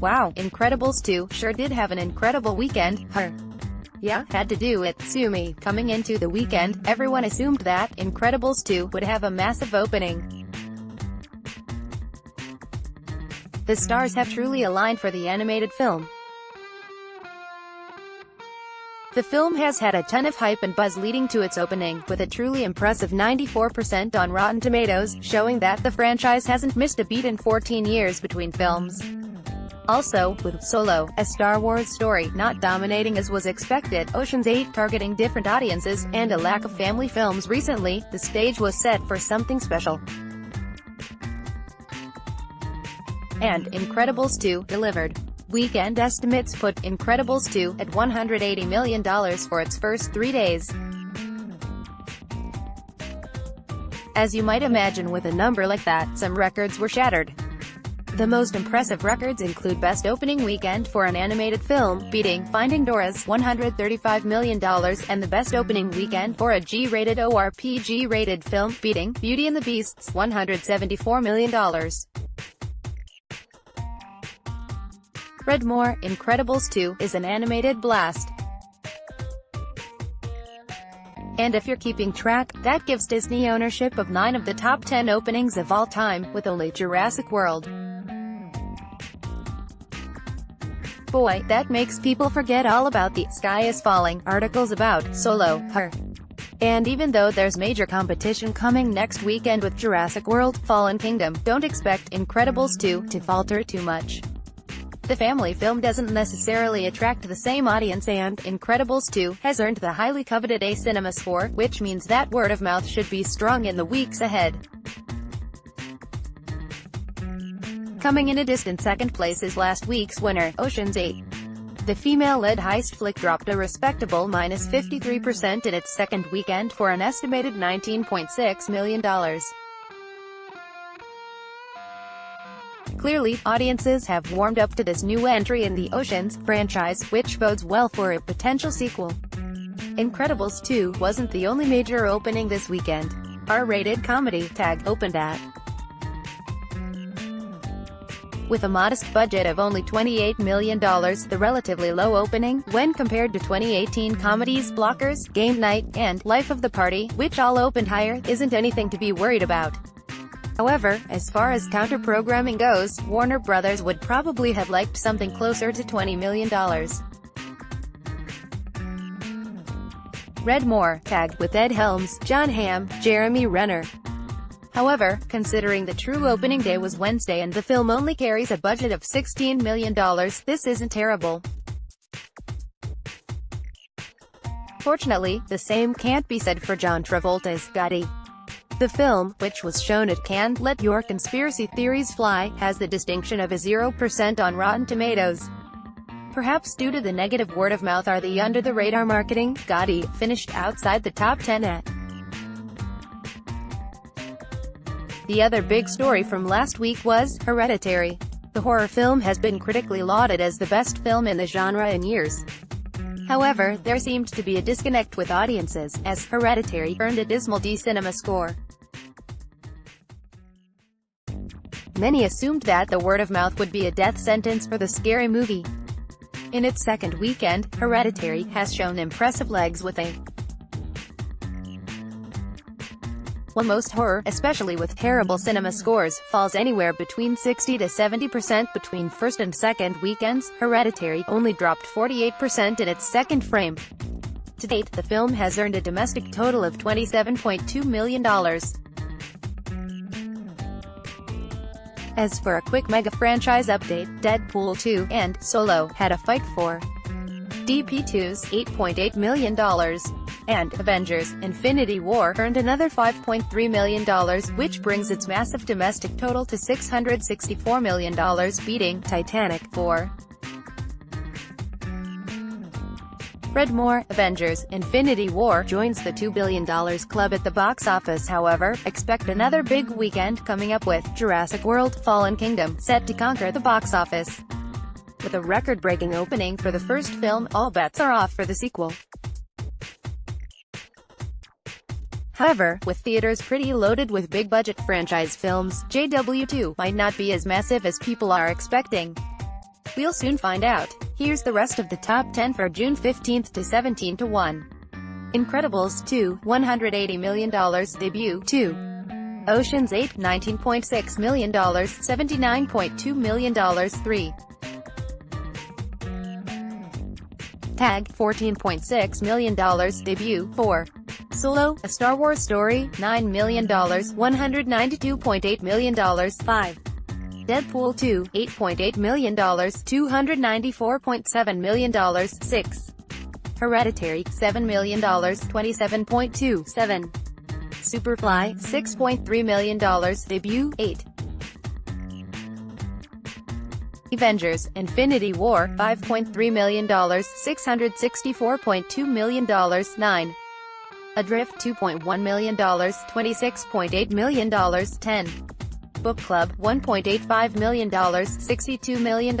Wow, Incredibles 2 sure did have an incredible weekend, huh? Yeah, had to do it. Sue me. Coming into the weekend, everyone assumed that Incredibles 2 would have a massive opening. The stars have truly aligned for the animated film. The film has had a ton of hype and buzz leading to its opening, with a truly impressive 94% on Rotten Tomatoes, showing that the franchise hasn't missed a beat in 14 years between films. Also, with Solo, a Star Wars story, not dominating as was expected, Ocean's 8 targeting different audiences, and a lack of family films recently, the stage was set for something special. And Incredibles 2 delivered. Weekend estimates put Incredibles 2 at $180 million for its first 3 days. As you might imagine with a number like that, some records were shattered. The most impressive records include Best Opening Weekend for an Animated Film, beating Finding Dora's $135 million, and the Best Opening Weekend for a G-rated or PG-rated film, beating Beauty and the Beast's $174 million. Read more. Incredibles 2 is an animated blast. And if you're keeping track, that gives Disney ownership of 9 of the top 10 openings of all time, with only Jurassic World. Boy, that makes people forget all about the "Sky is Falling" articles about Solo, her. And even though there's major competition coming next weekend with Jurassic World: Fallen Kingdom, don't expect Incredibles 2 to falter too much. The family film doesn't necessarily attract the same audience, and Incredibles 2 has earned the highly coveted A Cinema score, which means that word of mouth should be strong in the weeks ahead. Coming in a distant second place is last week's winner, Ocean's 8. The female-led heist flick dropped a respectable -53% in its second weekend for an estimated $19.6 million. Clearly, audiences have warmed up to this new entry in the Oceans franchise, which bodes well for a potential sequel. Incredibles 2 wasn't the only major opening this weekend. R-rated comedy Tag opened at. With a modest budget of only $28 million, the relatively low opening, when compared to 2018 comedies Blockers, Game Night, and Life of the Party, which all opened higher, isn't anything to be worried about. However, as far as counter-programming goes, Warner Brothers would probably have liked something closer to $20 million. Read more. Tagged with Ed Helms, John Hamm, Jeremy Renner. However, considering the true opening day was Wednesday and the film only carries a budget of $16 million, this isn't terrible. Fortunately, the same can't be said for John Travolta's Gotti. The film, which was shown at Cannes, Let Your Conspiracy Theories Fly, has the distinction of a 0% on Rotten Tomatoes. Perhaps due to the negative word-of-mouth or the under-the-radar marketing, Gotti finished outside the top 10 at. The other big story from last week was Hereditary. The horror film has been critically lauded as the best film in the genre in years. However, there seemed to be a disconnect with audiences, as Hereditary earned a dismal D Cinema score. Many assumed that the word-of-mouth would be a death sentence for the scary movie. In its second weekend, Hereditary has shown impressive legs with a. While most horror, especially with terrible cinema scores, falls anywhere between 60 to 70% between first and second weekends, Hereditary only dropped 48% in its second frame. To date, the film has earned a domestic total of $27.2 million. As for a quick mega franchise update, Deadpool 2 and Solo had a fight for DP2's $8.8 million. And Avengers: Infinity War earned another $5.3 million, which brings its massive domestic total to $664 million, beating Titanic for. Read more. Avengers: Infinity War joins the $2 billion club at the box office. However, expect another big weekend coming up with Jurassic World: Fallen Kingdom set to conquer the box office. With a record-breaking opening for the first film, all bets are off for the sequel. However, with theaters pretty loaded with big-budget franchise films, JW2 might not be as massive as people are expecting. We'll soon find out. Here's the rest of the top 10 for June 15 to 17 to 1. Incredibles 2, $180 million debut, 2. Ocean's 8, $19.6 million, $79.2 million, 3. Tag, $14.6 million debut, 4. Solo, A Star Wars Story, $9 million, $192.8 million, 5. Deadpool 2, $8.8 million, $294.7 million, 6. Hereditary, $7 million, $27.2, 7. Superfly, $6.3 million, debut, 8. Avengers, Infinity War, $5.3 million, $664.2 million, 9. Adrift, $2.1 million, $26.8 million, 10. Book Club, $1.85 million, $62 million.